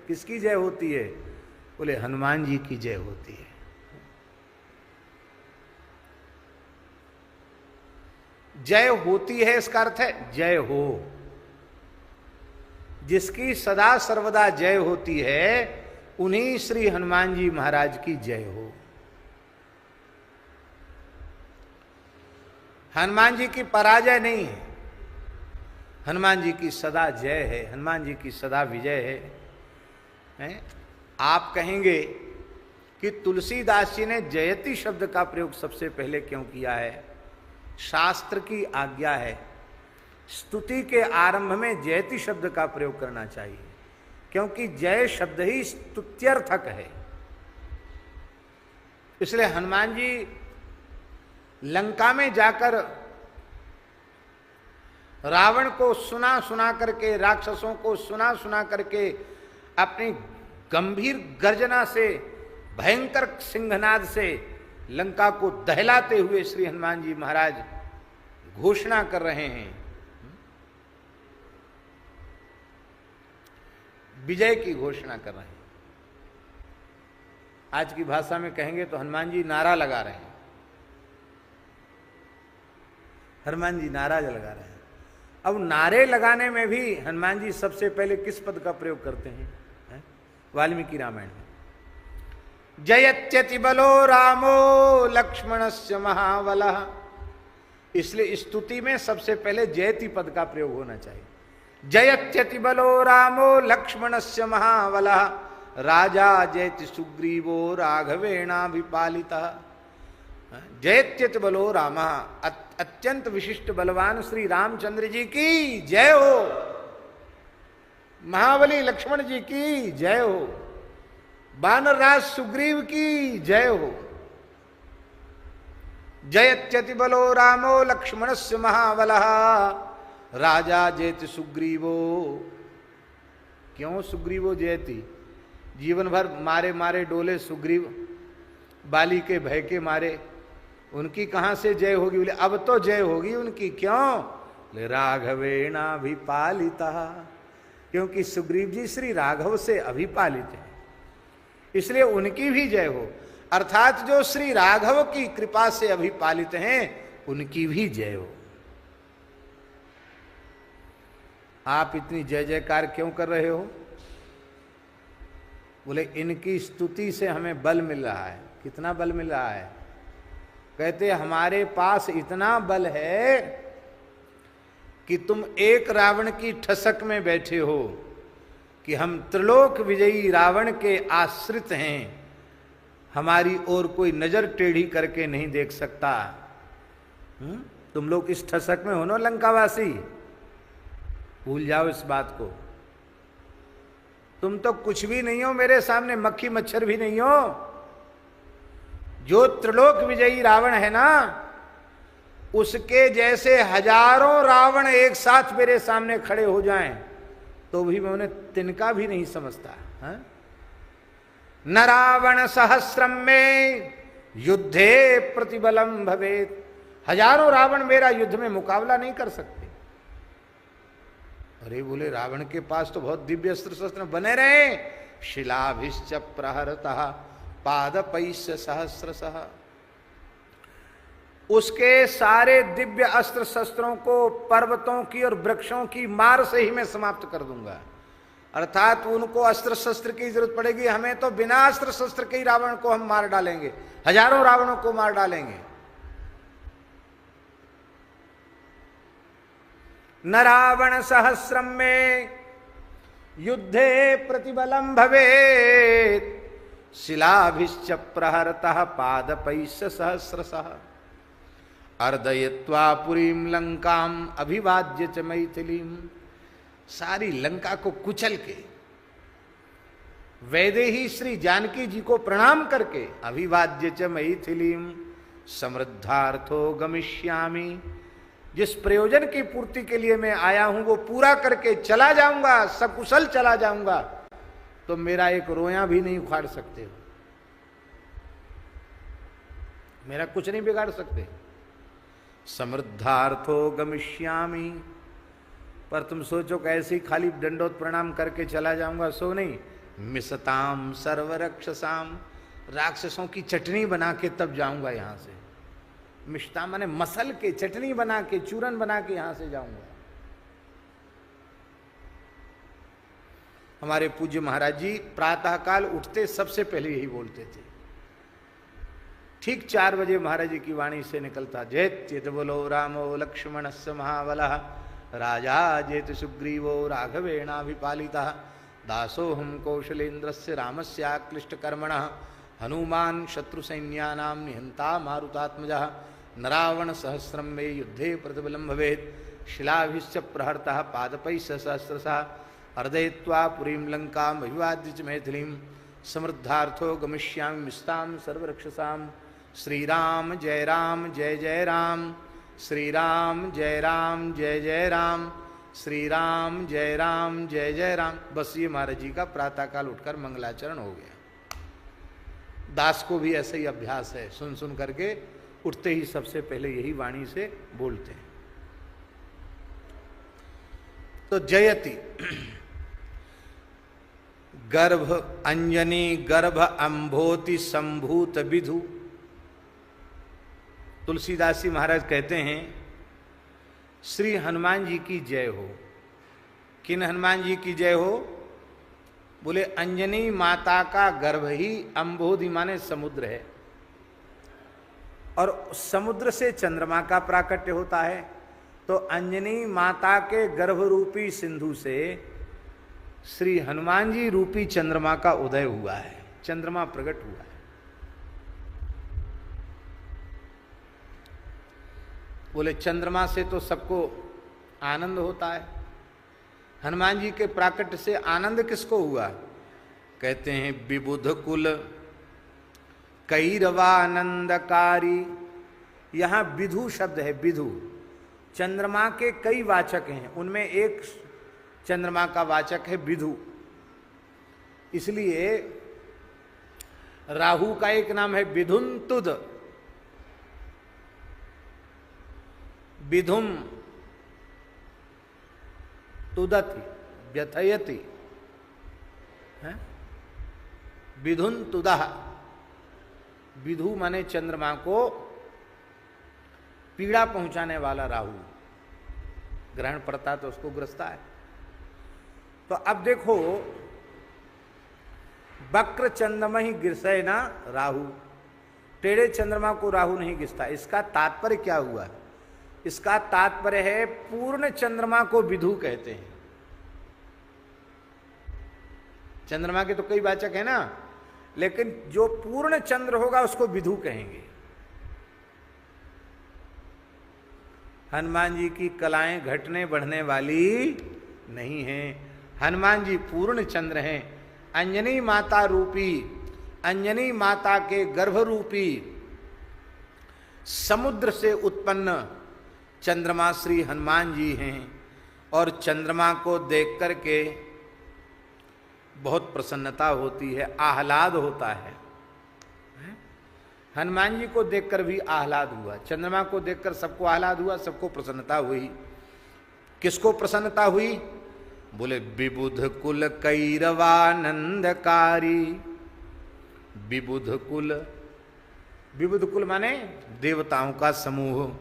किसकी जय होती है? बोले हनुमान जी की जय होती है। जय होती है इसका अर्थ है जय हो। जिसकी सदा सर्वदा जय होती है उन्हीं श्री हनुमान जी महाराज की जय हो। हनुमान जी की पराजय नहीं है, हनुमान जी की सदा जय है, हनुमान जी की सदा विजय है? आप कहेंगे कि तुलसीदास जी ने जयति शब्द का प्रयोग सबसे पहले क्यों किया है? शास्त्र की आज्ञा है, स्तुति के आरंभ में जयति शब्द का प्रयोग करना चाहिए, क्योंकि जय शब्द ही स्तुत्यर्थक है। इसलिए हनुमान जी लंका में जाकर रावण को सुना सुना करके, राक्षसों को सुना सुना करके अपनी गंभीर गर्जना से, भयंकर सिंहनाद से लंका को दहलाते हुए श्री हनुमान जी महाराज घोषणा कर रहे हैं, विजय की घोषणा कर रहे हैं। आज की भाषा में कहेंगे तो हनुमान जी नारा लगा रहे हैं, हनुमान जी नारा लगा रहे हैं। अब नारे लगाने में भी हनुमान जी सबसे पहले किस पद का प्रयोग करते हैं? वाल्मीकि रामायण में जयत्यति बलो रामो लक्ष्मणस्य महाबलः, इसलिए स्तुति में सबसे पहले जयति पद का प्रयोग होना चाहिए। जयत्यति बलो रामो लक्ष्मणस्य महाबलः राजा जयति सुग्रीवो राघवेणाभिपालितः। जयत्यति बलो राम, अत्यंत विशिष्ट बलवान श्री रामचंद्र जी की जय हो, महाबली लक्ष्मण जी की जय हो, वानरराज सुग्रीव की जय हो। जयत्यति बलो रामो लक्ष्मणस्य महाबलः राजा जयति सुग्रीवो। क्यों सुग्रीवो जयति? जीवन भर मारे मारे डोले सुग्रीव, बाली के भय के मारे, उनकी कहां से जय होगी? बोले अब तो जय होगी उनकी। क्यों? बोले राघवेणाभिपालिता, क्योंकि सुग्रीव जी श्री राघव से अभिपालित है, इसलिए उनकी भी जय हो। अर्थात जो श्री राघव की कृपा से अभिपालित हैं उनकी भी जय हो। आप इतनी जय जयकार क्यों कर रहे हो? बोले इनकी स्तुति से हमें बल मिल रहा है। कितना बल मिल रहा है? कहते हमारे पास इतना बल है कि तुम एक रावण की ठसक में बैठे हो कि हम त्रिलोक विजयी रावण के आश्रित हैं, हमारी ओर कोई नजर टेढ़ी करके नहीं देख सकता। तुम लोग इस ठसक में हो ना लंकावासी, भूल जाओ इस बात को। तुम तो कुछ भी नहीं हो मेरे सामने, मक्खी मच्छर भी नहीं हो। जो त्रिलोक विजयी रावण है ना, उसके जैसे हजारों रावण एक साथ मेरे सामने खड़े हो जाएं तो भी मैं उन्हें तिनका भी नहीं समझता। न रावण सहस्रम में युद्धे प्रतिबलम भवेत। हजारों रावण मेरा युद्ध में मुकाबला नहीं कर सकते। अरे बोले रावण के पास तो बहुत दिव्य अस्त्र शस्त्र बने रहे। शिलाभिश्च प्रहरतः पादपैश्च सहस्रशः। उसके सारे दिव्य अस्त्र शस्त्रों को पर्वतों की और वृक्षों की मार से ही मैं समाप्त कर दूंगा। अर्थात उनको अस्त्र शस्त्र की जरूरत पड़ेगी, हमें तो बिना अस्त्र शस्त्र के ही रावण को हम मार डालेंगे, हजारों रावणों को मार डालेंगे। न रावण सहस्रम में युद्धे प्रतिबलम भवेत शिलाभिश्च प्रहरतः पादपैश्च सहस्रशः। अर्दयित्वा पुरीं लंकाम अभिवाद्य च मैथिलीम। सारी लंका को कुचल के वैदेही श्री जानकी जी को प्रणाम करके अभिवाद्य च मैथिलीम समृद्धार्थो गमिष्यामि। जिस प्रयोजन की पूर्ति के लिए मैं आया हूं वो पूरा करके चला जाऊंगा, सकुशल चला जाऊंगा। तो मेरा एक रोया भी नहीं उखाड़ सकते हो, मेरा कुछ नहीं बिगाड़ सकते। समृद्धार्थो गमिष्यामि। पर तुम सोचो कि ऐसे ही खाली दंडोत प्रणाम करके चला जाऊंगा, सो नहीं। मिसताम सर्वरक्षसाम, राक्षसों की चटनी बना के तब जाऊंगा यहां से। मिष्ताम माने मसल के, चटनी बना के, चूरन बना के यहां से जाऊंगा। हमारे पूज्य महाराज जी प्रातःकाल उठते सबसे पहले यही बोलते थे। ठीक 4 बजे महाराज जी की वाणी से निकलता, जयत चेत बोलो रामो लक्ष्मणस्य महाबलः राजा जेत सुग्रीवो राघवेणाभिपालिता दासोहम कौशलेन्द्रस्य रामस्याक्लिष्टकर्मणः हनुमान शत्रुसैन्यानां निहंता मारुतात्मजः नरावण सहस्रम मे युद्धे प्रतिबलं भवेत् शिलाभिश्च प्रहर्तः पादपैः सहस्रशः अर्दयित्वा पुरीं लंकां अभिवाद्य च मैथिलीं समृद्धार्थो गमिष्यामि मिष्टां सर्वरक्षसां। श्री राम जय राम जय जय राम, श्री राम जय राम जय जय राम, श्री राम जय राम जय जय राम। बस ये महाराज जी का प्रातःकाल उठकर मंगलाचरण हो गया। दास को भी ऐसे ही अभ्यास है, सुन सुन करके उठते ही सबसे पहले यही वाणी से बोलते हैं। तो जयति गर्भ अंजनी गर्भ अंभोति संभूत विधु। तुलसीदास जी महाराज कहते हैं श्री हनुमान जी की जय हो। किन हनुमान जी की जय हो? बोले अंजनी माता का गर्भ ही अंबोधि माने समुद्र है, और समुद्र से चंद्रमा का प्राकट्य होता है। तो अंजनी माता के गर्भ रूपी सिंधु से श्री हनुमान जी रूपी चंद्रमा का उदय हुआ है, चंद्रमा प्रकट हुआ है। बोले चंद्रमा से तो सबको आनंद होता है, हनुमान जी के प्राकट्य से आनंद किसको हुआ? कहते हैं विबुध कुल कैरवानंदकारी। यहां विधु शब्द है, विधु। चंद्रमा के कई वाचक हैं, उनमें एक चंद्रमा का वाचक है विधु। इसलिए राहु का एक नाम है विधुन तुद, विधुम तुदति व्यथयति, विधुन तुदह। विधु माने चंद्रमा को पीड़ा पहुंचाने वाला राहु, ग्रहण पड़ता तो उसको ग्रसता है। तो अब देखो, वक्र चंद्रमा ही गिरसे ना राहु, टेढ़े चंद्रमा को राहु नहीं गिरता। इसका तात्पर्य क्या हुआ? इसका तात्पर्य है पूर्ण चंद्रमा को विधु कहते हैं। चंद्रमा के तो कई वाचक है ना, लेकिन जो पूर्ण चंद्र होगा उसको विधु कहेंगे। हनुमान जी की कलाएं घटने बढ़ने वाली नहीं हैं। हनुमान जी पूर्ण चंद्र हैं। अंजनी माता रूपी, अंजनी माता के गर्भ रूपी समुद्र से उत्पन्न चंद्रमा श्री हनुमान जी हैं। और चंद्रमा को देख करके बहुत प्रसन्नता होती है, आह्लाद होता है। हनुमान जी को देखकर भी आह्लाद हुआ, चंद्रमा को देखकर सबको आह्लाद हुआ, सबको प्रसन्नता हुई। किसको प्रसन्नता हुई? बोले विबुध कुल कैरवानंदकारी। विबुध कुल, विबुध कुल माने देवताओं का समूह।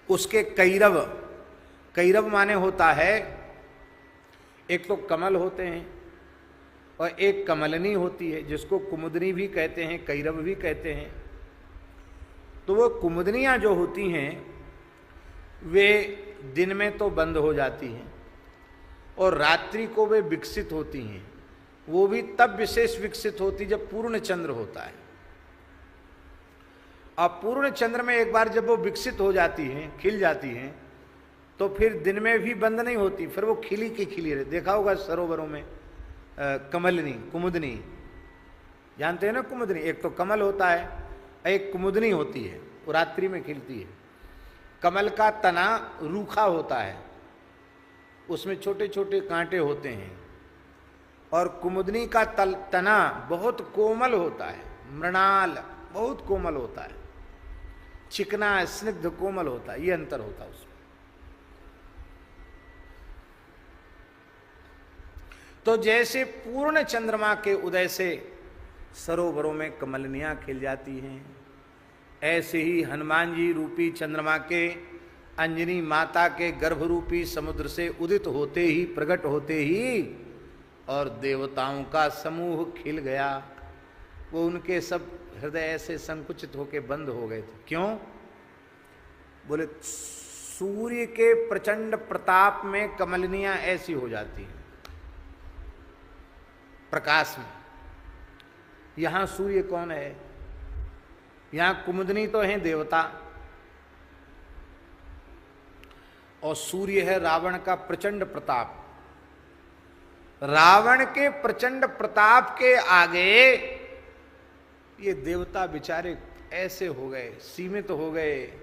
उसके कैरव, कैरव माने होता है, एक तो कमल होते हैं और एक कमलनी होती है, जिसको कुमुदनी भी कहते हैं, कैरव भी कहते हैं। तो वो कुमुदनियाँ जो होती हैं वे दिन में तो बंद हो जाती हैं और रात्रि को वे विकसित होती हैं। वो भी तब विशेष विकसित होती जब पूर्ण चंद्र होता है। अब पूर्ण चंद्र में एक बार जब वो विकसित हो जाती हैं, खिल जाती हैं, तो फिर दिन में भी बंद नहीं होती, फिर वो खिली की खिली रहती। देखा होगा सरोवरों में कमलनी, कुमुदनी, जानते हैं ना कुमुदनी? एक तो कमल होता है, एक कुमुदनी होती है, वो रात्रि में खिलती है। कमल का तना रूखा होता है, उसमें छोटे छोटे कांटे होते हैं, और कुमुदनी का तना बहुत कोमल होता है, मृणाल, बहुत कोमल होता है, चिकना स्निग्ध कोमल होता है। ये अंतर होता है उसमें। तो जैसे पूर्ण चंद्रमा के उदय से सरोवरों में कमलनियां खिल जाती हैं, ऐसे ही हनुमान जी रूपी चंद्रमा के अंजनी माता के गर्भ रूपी समुद्र से उदित होते ही, प्रकट होते ही, और देवताओं का समूह खिल गया। वो उनके सब हृदय ऐसे संकुचित होके बंद हो गए थे। क्यों? बोले सूर्य के प्रचंड प्रताप में कमलनियां ऐसी हो जाती हैं प्रकाश में। यहां सूर्य कौन है? यहां कुमुदनी तो है देवता, और सूर्य है रावण का प्रचंड प्रताप। रावण के प्रचंड प्रताप के आगे ये देवता बेचारे ऐसे हो गए, सीमित हो गए।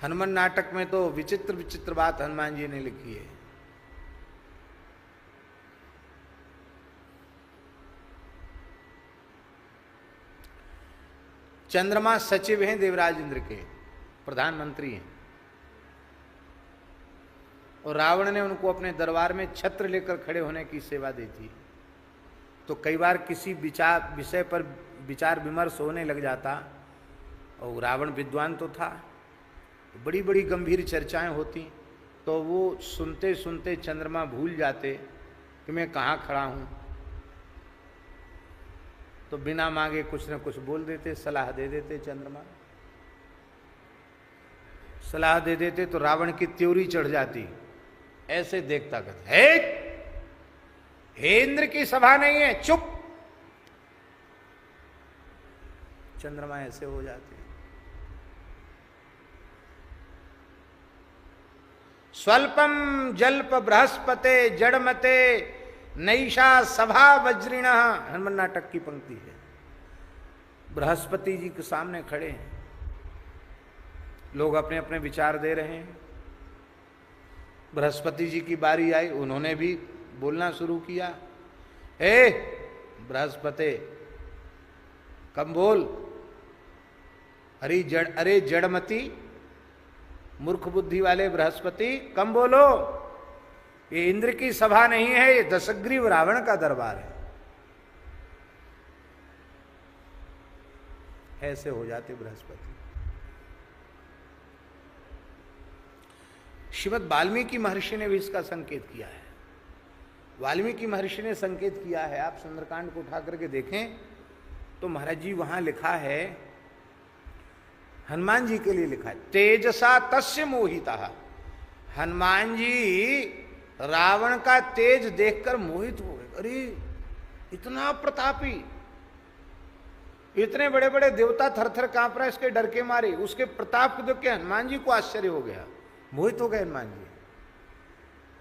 हनुमान नाटक में तो विचित्र विचित्र बात हनुमान जी ने लिखी है। चंद्रमा सचिव हैं देवराज इंद्र के, प्रधानमंत्री हैं, और रावण ने उनको अपने दरबार में छत्र लेकर खड़े होने की सेवा दी थी। तो कई बार किसी विषय पर विचार विमर्श होने लग जाता, और रावण विद्वान तो था, बड़ी बड़ी गंभीर चर्चाएं होती, तो वो सुनते सुनते चंद्रमा भूल जाते कि मैं कहाँ खड़ा हूँ, तो बिना मांगे कुछ न कुछ बोल देते, सलाह दे देते। चंद्रमा सलाह दे देते तो रावण की त्योरी चढ़ जाती, ऐसे देखता कहता हे इंद्र की सभा नहीं है, चुप। चंद्रमा ऐसे हो जाते। स्वल्पम जल्प बृहस्पते जड़मते नैषा सभा वज्रिण, हनुमान नाटक की पंक्ति है। बृहस्पति जी के सामने खड़े हैं, लोग अपने अपने विचार दे रहे हैं। बृहस्पति जी की बारी आई, उन्होंने भी बोलना शुरू किया। हे बृहस्पति, कम बोल। अरे जड़मती, मूर्ख बुद्धि वाले बृहस्पति, कम बोलो। ये इंद्र की सभा नहीं है, ये दशग्रीव रावण का दरबार है। ऐसे हो जाते बृहस्पति। श्रीमद् वाल्मीकि महर्षि ने भी इसका संकेत किया है। वाल्मीकि महर्षि ने संकेत किया है, आप सुंदरकांड को उठा करके देखें तो महाराज जी वहां लिखा है, हनुमान जी के लिए लिखा है, तेजसा तस्य मोहिता। हनुमान जी रावण का तेज देखकर मोहित हो गए। अरे इतना प्रतापी, इतने बड़े बड़े देवता थर थर कांप रहे इसके डर के मारे, उसके प्रताप को देख के हनुमान जी को आश्चर्य हो गया, मोहित हो गए हनुमान जी।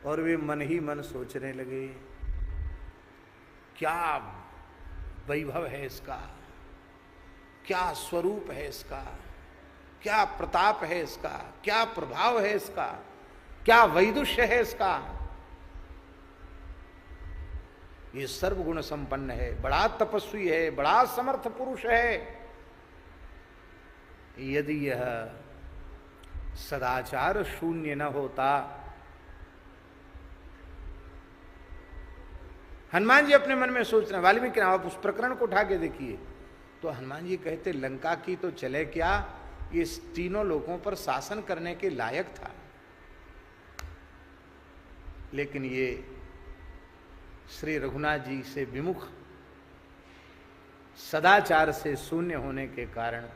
और वे मन ही मन सोचने लगे, क्या वैभव है इसका, क्या स्वरूप है इसका, क्या प्रताप है इसका, क्या प्रभाव है इसका, क्या वैदुष्य है इसका। ये सर्वगुण संपन्न है, बड़ा तपस्वी है, बड़ा समर्थ पुरुष है। यदि यह सदाचार शून्य न होता। हनुमान जी अपने मन में सोच रहे हैं, वाल्मीकि आप उस प्रकरण को उठा के देखिए तो हनुमान जी कहते लंका की तो चले क्या, ये तीनों लोगों पर शासन करने के लायक था, लेकिन ये श्री रघुनाथ जी से विमुख, सदाचार से शून्य होने के कारण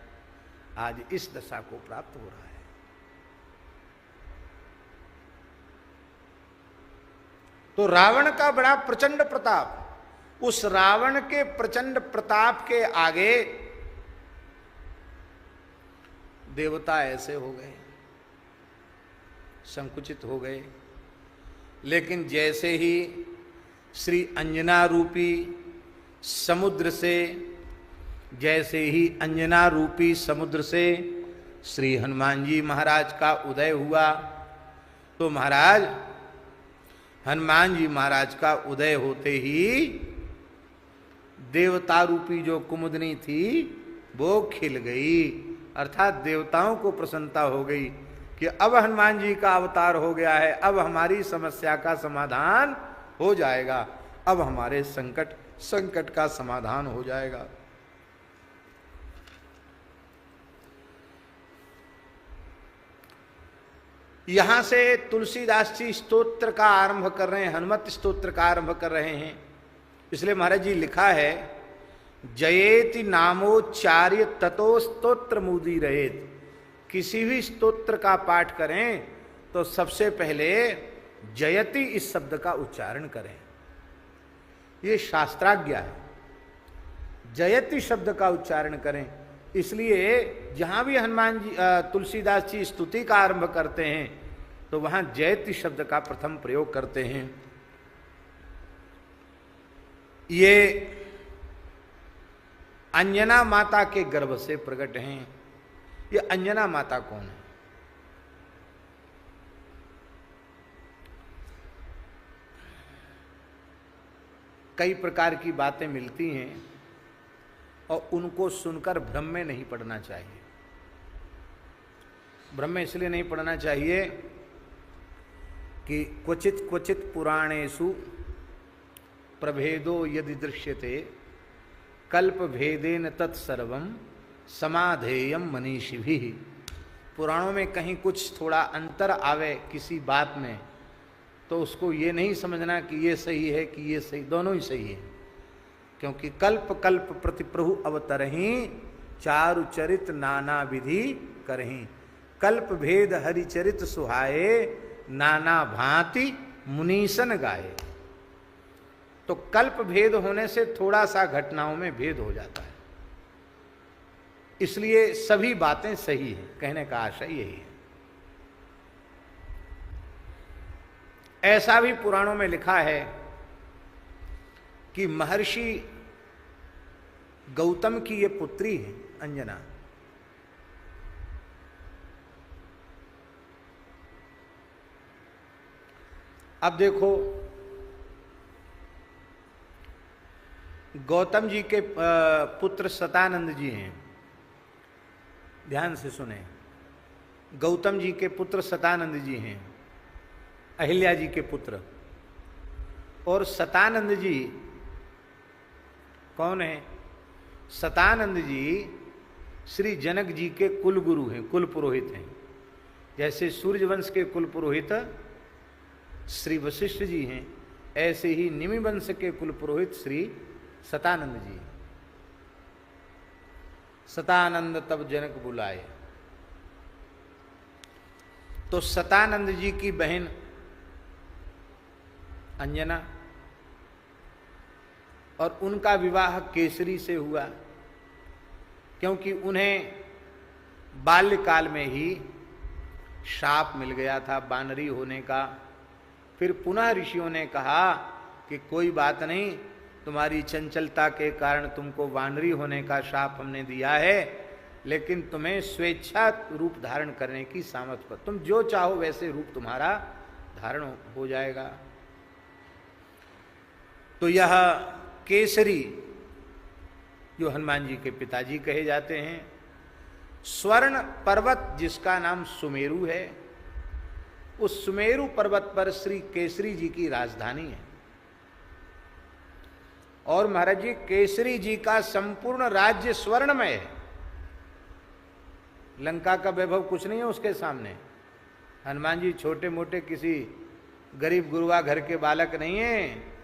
आज इस दशा को प्राप्त हो रहा है। तो रावण का बड़ा प्रचंड प्रताप, उस रावण के प्रचंड प्रताप के आगे देवता ऐसे हो गए, संकुचित हो गए। लेकिन जैसे ही श्री अंजना रूपी समुद्र से, जैसे ही अंजना रूपी समुद्र से श्री हनुमान जी महाराज का उदय हुआ, तो महाराज हनुमान जी महाराज का उदय होते ही देवता रूपी जो कुमुदनी थी वो खिल गई। अर्थात देवताओं को प्रसन्नता हो गई कि अब हनुमान जी का अवतार हो गया है, अब हमारी समस्या का समाधान हो जाएगा, अब हमारे संकट का समाधान हो जाएगा। यहां से तुलसीदास जी स्तोत्र का आरंभ कर रहे हैं, हनुमत स्तोत्र का आरंभ कर रहे हैं। इसलिए महाराज जी लिखा है, जयेति नामोच्चार्य ततो स्तोत्र मुदी रहेत। किसी भी स्तोत्र का पाठ करें तो सबसे पहले जयति इस शब्द का उच्चारण करें। ये शास्त्राज्ञा है, जयति शब्द का उच्चारण करें। इसलिए जहां भी हनुमान जी तुलसीदास जी स्तुति का आरंभ करते हैं तो वहां जयति शब्द का प्रथम प्रयोग करते हैं। ये अंजना माता के गर्भ से प्रकट हैं। ये अंजना माता कौन है? कई प्रकार की बातें मिलती हैं और उनको सुनकर भ्रम में नहीं पड़ना चाहिए। भ्रम में इसलिए नहीं पड़ना चाहिए कि क्वचित क्वचित पुराणेषु प्रभेदो यदि दृश्यते कल्प भेदेन तत्सर्वम समाधेयम मनीषिभिः। पुराणों में कहीं कुछ थोड़ा अंतर आवे किसी बात में तो उसको ये नहीं समझना कि ये सही है कि ये सही, दोनों ही सही है। क्योंकि कल्प कल्प प्रतिप्रभु अवतरहीं चारु चरित नाना विधि करहीं। कल्प भेद हरिचरित सुहाए नाना भांति मुनीसन गाए। तो कल्प भेद होने से थोड़ा सा घटनाओं में भेद हो जाता है, इसलिए सभी बातें सही हैं, कहने का आशय यही है। ऐसा भी पुराणों में लिखा है कि महर्षि गौतम की ये पुत्री है अंजना। अब देखो, गौतम जी के पुत्र सतानंद जी हैं, ध्यान से सुने। गौतम जी के पुत्र सतानंद जी हैं, अहिल्या जी के पुत्र। और सतानंद जी कौन है? सतानंद जी श्री जनक जी के कुल गुरु हैं, कुल पुरोहित हैं। जैसे सूर्यवंश के कुल पुरोहित श्री वशिष्ठ जी हैं, ऐसे ही निमि वंश के कुल पुरोहित श्री सतानंद जी। सतानंद तब जनक बुलाए। तो सतानंद जी की बहन अंजना, और उनका विवाह केसरी से हुआ, क्योंकि उन्हें बाल्यकाल में ही शाप मिल गया था बानरी होने का। फिर पुनः ऋषियों ने कहा कि कोई बात नहीं, तुम्हारी चंचलता के कारण तुमको वानरी होने का शाप हमने दिया है, लेकिन तुम्हें स्वेच्छा रूप धारण करने की सामर्थ्य पर, तुम जो चाहो वैसे रूप तुम्हारा धारण हो जाएगा। तो यह केसरी, जो हनुमान जी के पिताजी कहे जाते हैं, स्वर्ण पर्वत जिसका नाम सुमेरु है, उस सुमेरु पर्वत पर श्री केसरी जी की राजधानी है। और महाराज जी, केसरी जी का संपूर्ण राज्य स्वर्णमय है। लंका का वैभव कुछ नहीं है उसके सामने। हनुमान जी छोटे मोटे किसी गरीब गुरुआ घर के बालक नहीं है,